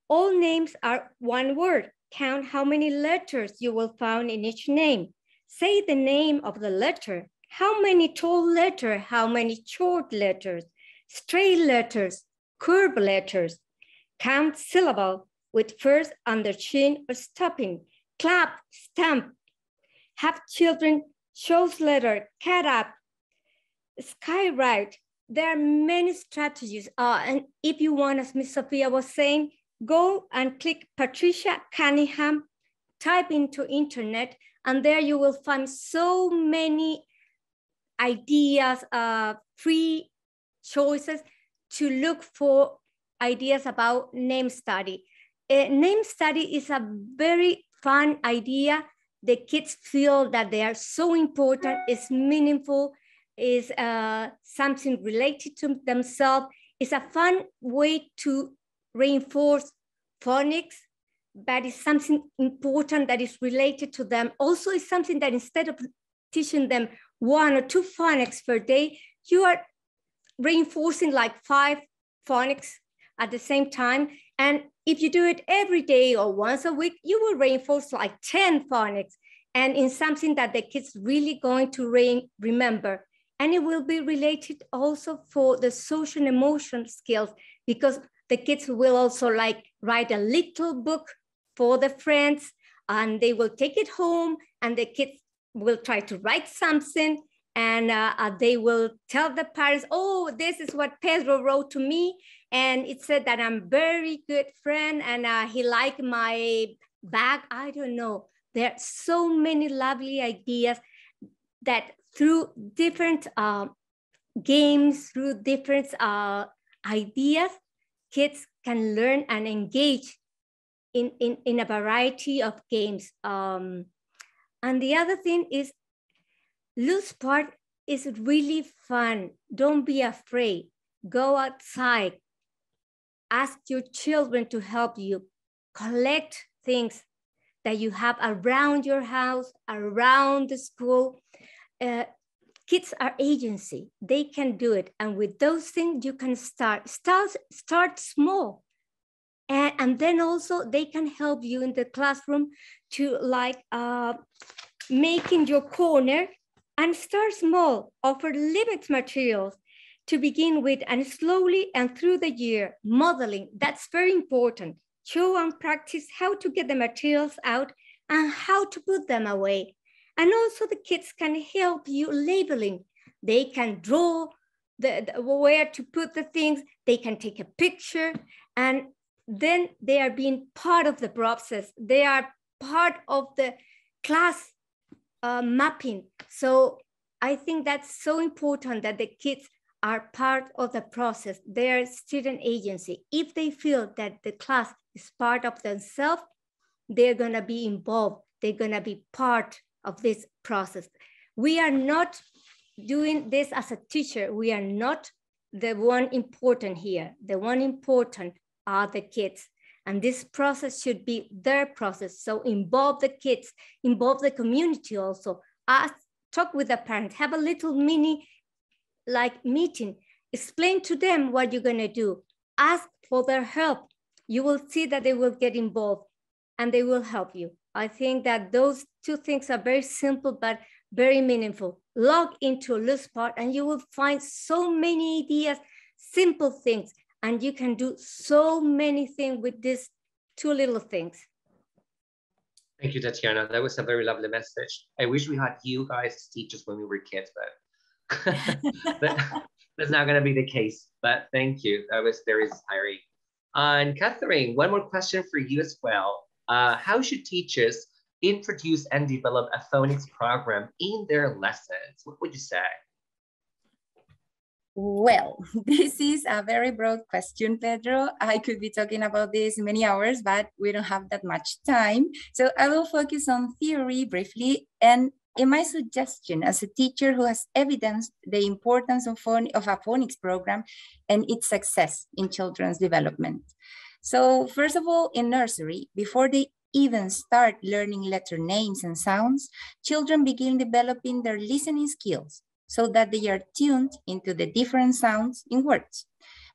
all names are one word, Count how many letters you will find in each name. Say the name of the letter. How many tall letters, how many short letters, straight letters, curved letters. Count syllable with first, under, chin, or stopping. Clap, stamp. Have children choose letter, cat up, skywrite. There are many strategies. And if you want, as Miss Sofia was saying, go and click Patricia Cunningham, type into internet, and there you will find so many ideas, free choices to look for ideas about name study. Name study is a very fun idea. The kids feel that they are so important, it's meaningful, is something related to themselves. It's a fun way to reinforce phonics, but it's something important that is related to them. Also, it's something that instead of teaching them 1 or 2 phonics per day, you are reinforcing like 5 phonics at the same time. And if you do it every day or once a week, you will reinforce like 10 phonics, and in something that the kids really going to remember. And it will be related also for the social and emotional skills, because the kids will also like write a little book for the friends, and they will take it home, and the kids will try to write something, and they will tell the parents, oh, this is what Pedro wrote to me, and it said that I'm a very good friend, and he liked my bag. I don't know. There are so many lovely ideas that through different games, through different ideas, kids can learn and engage in a variety of games. And the other thing is, loose part is really fun. Don't be afraid. Go outside. Ask your children to help you. Collect things that you have around your house, around the school. Kids are agency. They can do it. And with those things, you can start small. And then also they can help you in the classroom to like making your corner, and start small. Offer limited materials to begin with, and slowly and through the year, modeling. That's very important. Show and practice how to get the materials out and how to put them away. And also the kids can help you labeling. They can draw where to put the things. They can take a picture, and then they are being part of the process. They are part of the class mapping. So I think that's so important that the kids are part of the process. They are student agency. If they feel that the class is part of themselves, they're gonna be involved. They're gonna be part of this process. We are not doing this as a teacher. We are not the one important here. The one important are the kids. And this process should be their process. So involve the kids, involve the community also. Talk with the parents, have a little mini like meeting, explain to them what you're gonna do, ask for their help. You will see that they will get involved and they will help you. I think that those 2 things are very simple, but very meaningful. Log into LosePart and you will find so many ideas, simple things, and you can do so many things with these 2 little things.
Thank you, Tatiana. That was a very lovely message. I wish we had you guys as teachers when we were kids, but that's not going to be the case. But thank you. That was very inspiring. And Katherine, one more question for you as well. How should teachers introduce and develop a phonics program in their lessons? What would you say?
Well, this is a very broad question, Pedro. I could be talking about this many hours, but we don't have that much time. So I will focus on theory briefly, and in my suggestion as a teacher who has evidenced the importance of a phonics program and its success in children's development. So first of all, in nursery, before they even start learning letter names and sounds, children begin developing their listening skills so that they are tuned into the different sounds in words.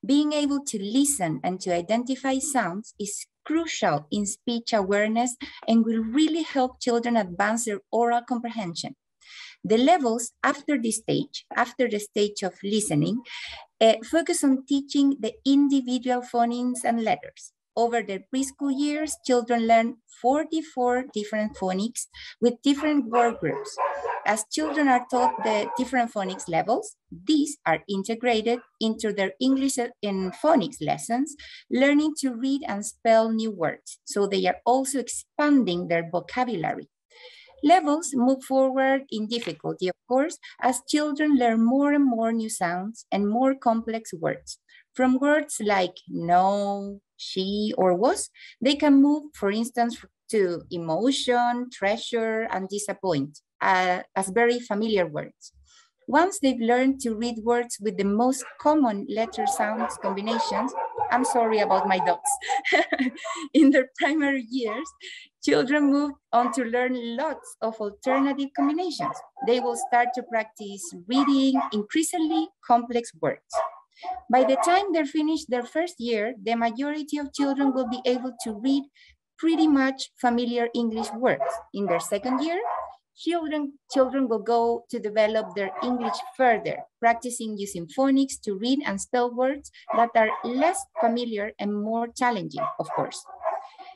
Being able to listen and to identify sounds is crucial in speech awareness and will really help children advance their oral comprehension. The levels after the stage of listening, focus on teaching the individual phonemes and letters. Over their preschool years, children learn 44 different phonics with different word groups. As children are taught the different phonics levels, these are integrated into their English and phonics lessons, learning to read and spell new words. So they are also expanding their vocabulary. Levels move forward in difficulty, of course, as children learn more and more new sounds and more complex words. From words like no, she, or was, they can move, for instance, to emotion, treasure, and disappoint, as very familiar words. Once they've learned to read words with the most common letter sounds combinations, I'm sorry about my dogs, in their primary years, children move on to learn lots of alternative combinations. They will start to practice reading increasingly complex words. By the time they're finished their first year, the majority of children will be able to read pretty much familiar English words. In their second year, children will go to develop their English further, practicing using phonics to read and spell words that are less familiar and more challenging, of course.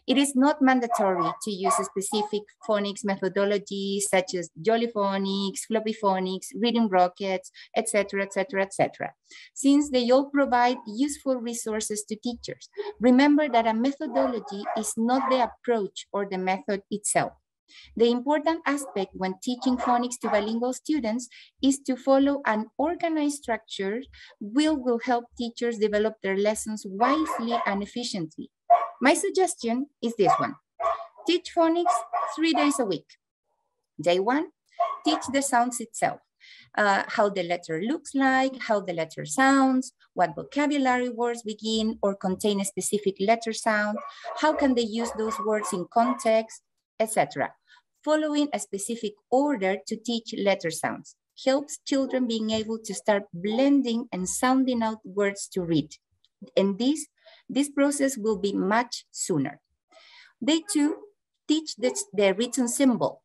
It is not mandatory to use a specific phonics methodology such as jolly phonics, floppy phonics, reading rockets, etc., etc., etc., since they all provide useful resources to teachers. Remember that a methodology is not the approach or the method itself. The important aspect when teaching phonics to bilingual students is to follow an organized structure which will help teachers develop their lessons wisely and efficiently. My suggestion is this one. Teach phonics 3 days a week. Day 1, teach the sounds itself. How the letter looks like, how the letter sounds, what vocabulary words begin or contain a specific letter sound, how can they use those words in context, etc. Following a specific order to teach letter sounds helps children being able to start blending and sounding out words to read. And this process will be much sooner. Day 2, teach the written symbol.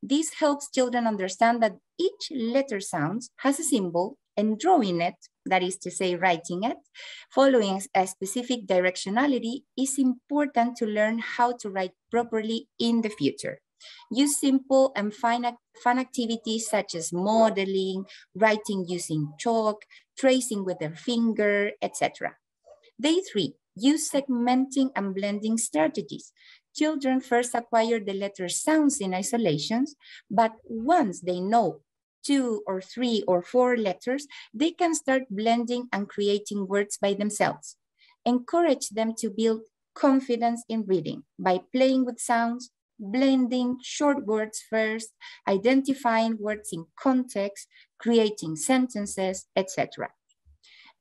This helps children understand that each letter sound has a symbol, and drawing it, that is to say writing it, following a specific directionality is important to learn how to write properly in the future. Use simple and fun activities such as modeling, writing using chalk, tracing with their finger, etc. Day 3, use segmenting and blending strategies. Children first acquire the letter sounds in isolations, but once they know 2 or 3 or 4 letters, they can start blending and creating words by themselves. Encourage them to build confidence in reading by playing with sounds, blending short words first, identifying words in context, creating sentences, etc.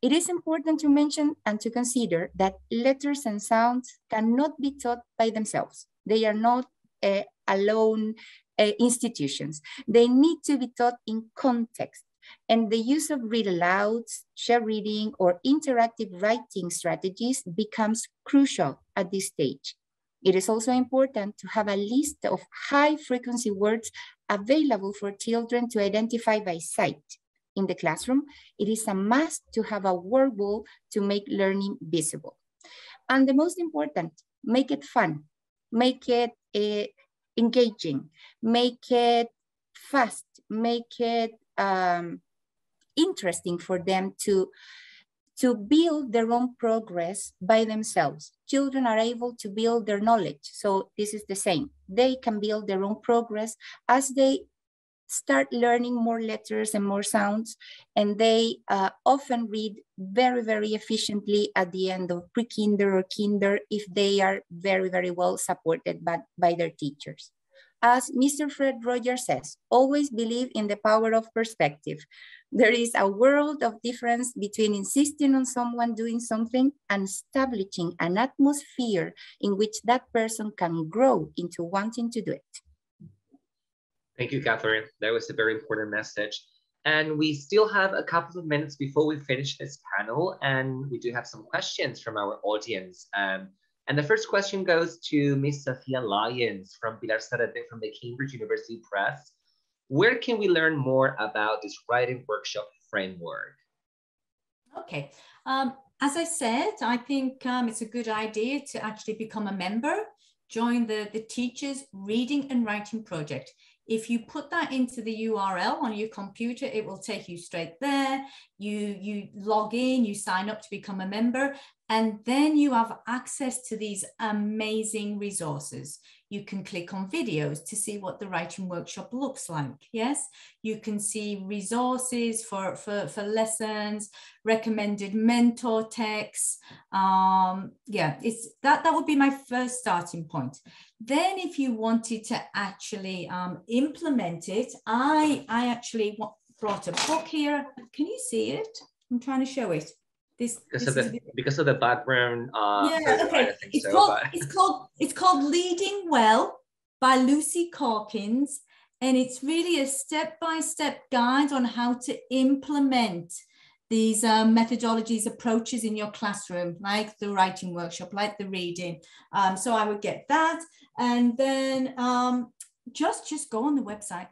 It is important to mention and to consider that letters and sounds cannot be taught by themselves. They are not alone institutions. They need to be taught in context, and the use of read alouds, share reading, or interactive writing strategies becomes crucial at this stage. It is also important to have a list of high frequency words available for children to identify by sight. In the classroom, it is a must to have a word wall to make learning visible. And the most important, make it fun, make it engaging, make it fast, make it interesting for them to build their own progress by themselves. Children are able to build their knowledge. So this is the same. They can build their own progress as they start learning more letters and more sounds, and they often read very, very efficiently at the end of pre-kinder or kinder if they are very, very well supported by their teachers. As Mr. Fred Rogers says, always believe in the power of perspective. There is a world of difference between insisting on someone doing something and establishing an atmosphere in which that person can grow into wanting to do it.
Thank you, Katherine. That was a very important message. And we still have a couple of minutes before we finish this panel, and we do have some questions from our audience. And And the first question goes to Miss Sofia Lyons from Pilar Sarate from the Cambridge University Press. Where can we learn more about this writing workshop framework?
Okay. As I said, I think it's a good idea to actually become a member, join the Teachers Reading and Writing Project. If you put that into the URL on your computer, it will take you straight there. You log in, you sign up to become a member, and then you have access to these amazing resources. You can click on videos to see what the writing workshop looks like. Yes, you can see resources for lessons, recommended mentor texts. Yeah, that would be my first starting point. Then if you wanted to actually implement it, I actually brought a book here. Can you see it? I'm trying to show it.
Because of the background.
Yeah, okay. It's called Leading Well by Lucy Calkins, and it's really a step-by-step guide on how to implement these methodologies, approaches in your classroom, like the writing workshop, like the reading. So I would get that, and then just go on the website.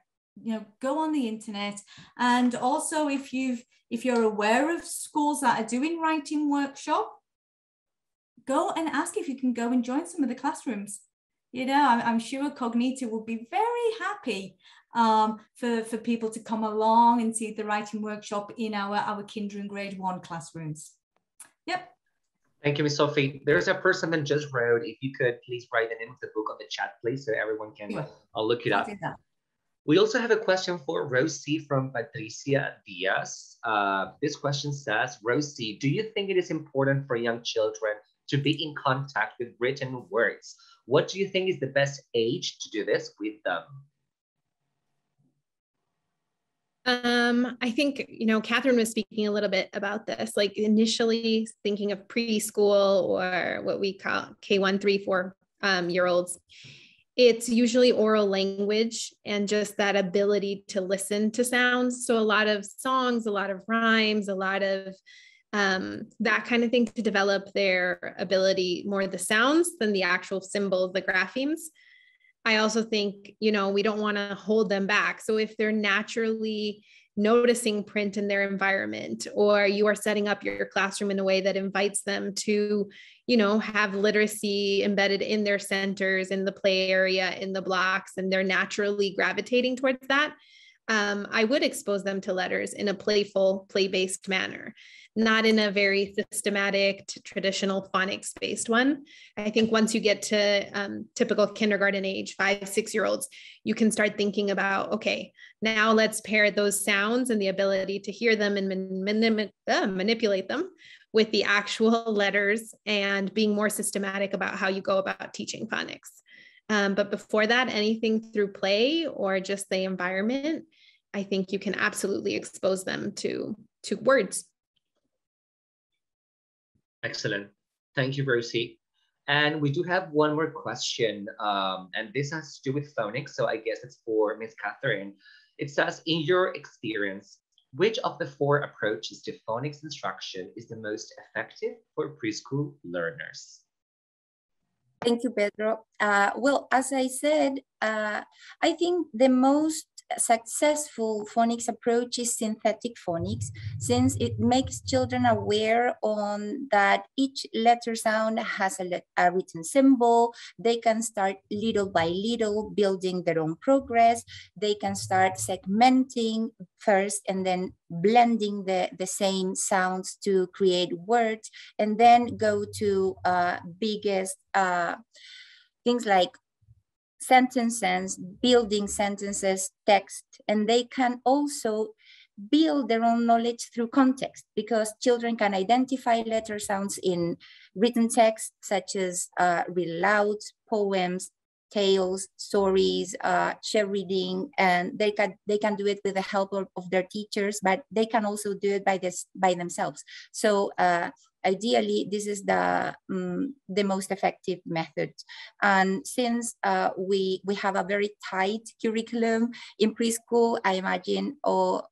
Go on the internet, and also if you're aware of schools that are doing writing workshop, go and ask if you can go and join some of the classrooms. I'm sure Cognita will be very happy for people to come along and see the writing workshop in our kinder and grade 1 classrooms. Yep.
Thank you, Ms. Sophie. There's a person that just wrote, if you could please write the name of the book on the chat, please, so everyone can look it up. We also have a question for Rossie from Patricia Diaz. This question says, Rossie, do you think it is important for young children to be in contact with written words? What do you think is the best age to do this with them?
I think, Katherine was speaking a little bit about this, like initially thinking of preschool or what we call K1, 3, 4 year olds. It's usually oral language and just that ability to listen to sounds. So a lot of songs, a lot of rhymes, a lot of that kind of thing to develop their ability, more the sounds than the actual symbols, the graphemes. I also think, we don't want to hold them back. So if they're naturally noticing print in their environment, or you are setting up your classroom in a way that invites them to, have literacy embedded in their centers, in the play area, in the blocks, and they're naturally gravitating towards that, I would expose them to letters in a playful, play-based manner, not in a very systematic, traditional phonics-based one. I think once you get to typical kindergarten age, 5, 6 year olds, you can start thinking about, okay, now let's pair those sounds and the ability to hear them and manipulate them with the actual letters and being more systematic about how you go about teaching phonics. But before that, anything through play or just the environment, I think you can absolutely expose them to words.
Excellent. Thank you, Rossie. And we do have one more question, and this has to do with phonics, so I guess it's for Ms. Katherine. It says, in your experience, which of the 4 approaches to phonics instruction is the most effective for preschool learners?
Thank you, Pedro. Well, as I said, I think the most successful phonics approach is synthetic phonics, since it makes children aware on that each letter sound has a written symbol. They can start little by little building their own progress. They can start segmenting first and then blending the same sounds to create words, and then go to biggest things like sentences, building sentences, text, and they can also build their own knowledge through context, because children can identify letter sounds in written text, such as read aloud, poems, tales, stories, share reading, and they can do it with the help of their teachers, but they can also do it by themselves. So ideally, this is the most effective method. And since we have a very tight curriculum in preschool, I imagine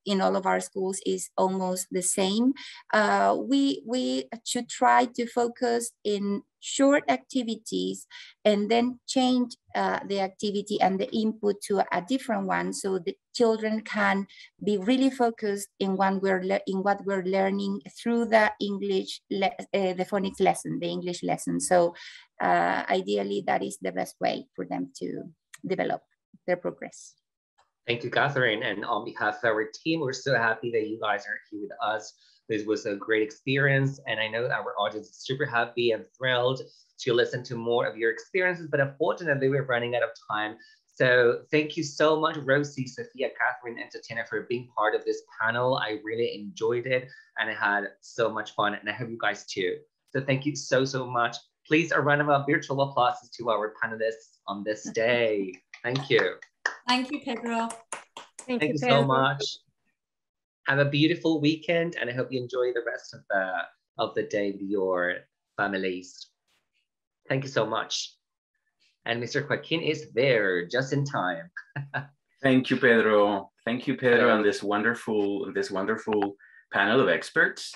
in all of our schools is almost the same. We should try to focus in short activities and then change the activity and the input to a different one, so the children can be really focused in what we're learning through the English, the phonics lesson, the English lesson. So ideally, that is the best way for them to develop their progress.
Thank you, Katherine. And on behalf of our team, we're so happy that you guys are here with us. This was a great experience, and I know our audience is super happy and thrilled to listen to more of your experiences, but unfortunately, we're running out of time. So thank you so much, Rossie, Sofia, Katherine, and Tatiana for being part of this panel. I really enjoyed it, and I had so much fun, and I hope you guys too. So thank you so, so much. Please, a round of virtual applause to our panelists on this day. Thank you.
Thank you, Pedro.
Thank you so much. Have a beautiful weekend, and I hope you enjoy the rest of the day with your families. Thank you so much. And Mr. Joaquin is there just in time.
Thank you, Pedro. Thank you, Pedro, and this wonderful panel of experts,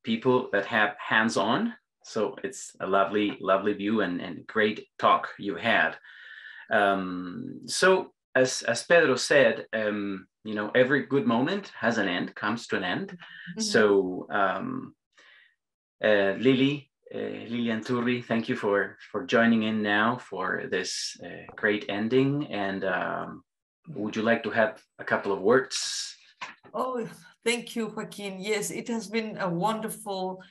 people that have hands-on. So it's a lovely, lovely view and great talk you had. So as Pedro said, you know, every good moment has an end, comes to an end. Mm-hmm. So Lily and Turi, thank you for joining in now for this great ending. And would you like to have a couple of words?
Oh, thank you, Joaquin. Yes, it has been a wonderful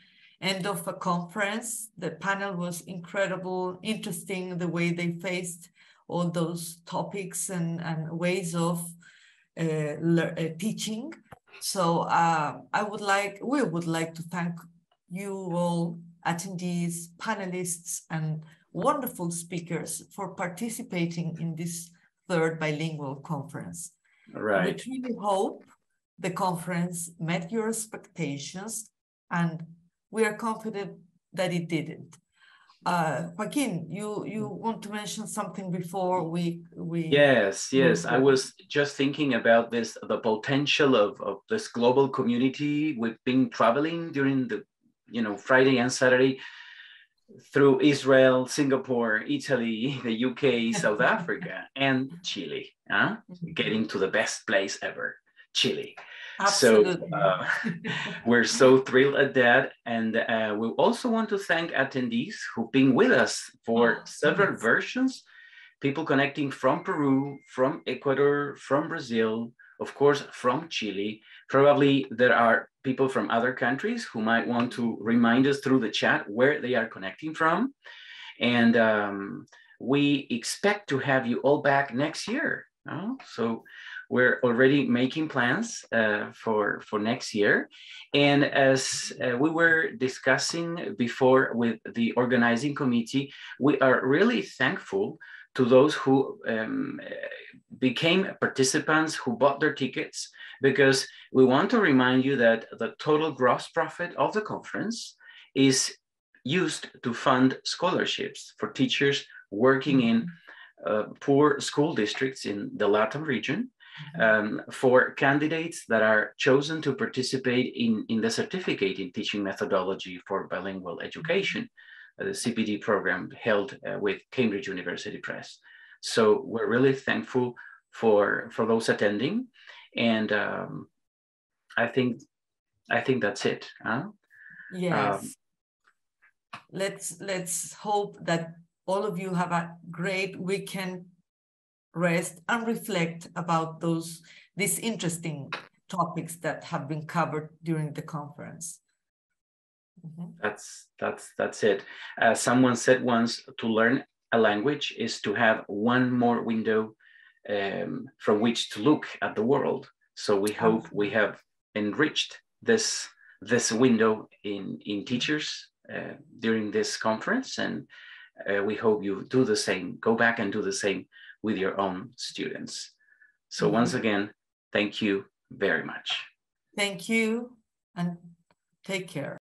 end of a conference. The panel was incredible, interesting, the way they faced all those topics and ways of teaching. So we would like to thank you all, attendees, panelists, and wonderful speakers for participating in this third bilingual conference.
Right.
We truly hope the conference met your expectations, and we are confident that it didn't. Joaquin, you want to mention something before we
Yes. I was just thinking about this, the potential of this global community. We've been traveling during the, you know, Friday and Saturday through Israel, Singapore, Italy, the UK, South Africa, and Chile, getting to the best place ever, Chile. Absolutely. So we're so thrilled at that. And we also want to thank attendees who've been with us for several versions, people connecting from Peru, from Ecuador, from Brazil, of course, from Chile. Probably there are people from other countries who might want to remind us through the chat where they are connecting from. And we expect to have you all back next year. So we're already making plans for next year. And as we were discussing before with the organizing committee, we are really thankful to those who became participants, who bought their tickets, because we want to remind you that the total gross profit of the conference is used to fund scholarships for teachers working in poor school districts in the Latin region, for candidates that are chosen to participate in the certificate in teaching methodology for bilingual education, the CPD program held with Cambridge University Press. So we're really thankful for those attending, and I think that's it.
Yes. Let's hope that all of you have a great weekend, rest and reflect about these interesting topics that have been covered during the conference.
That's it. Someone said once, to learn a language is to have one more window from which to look at the world. So we hope we have enriched this window in teachers during this conference, and we hope you do the same. Go back and do the same with your own students. So once again, thank you very much.
Thank you, and take care.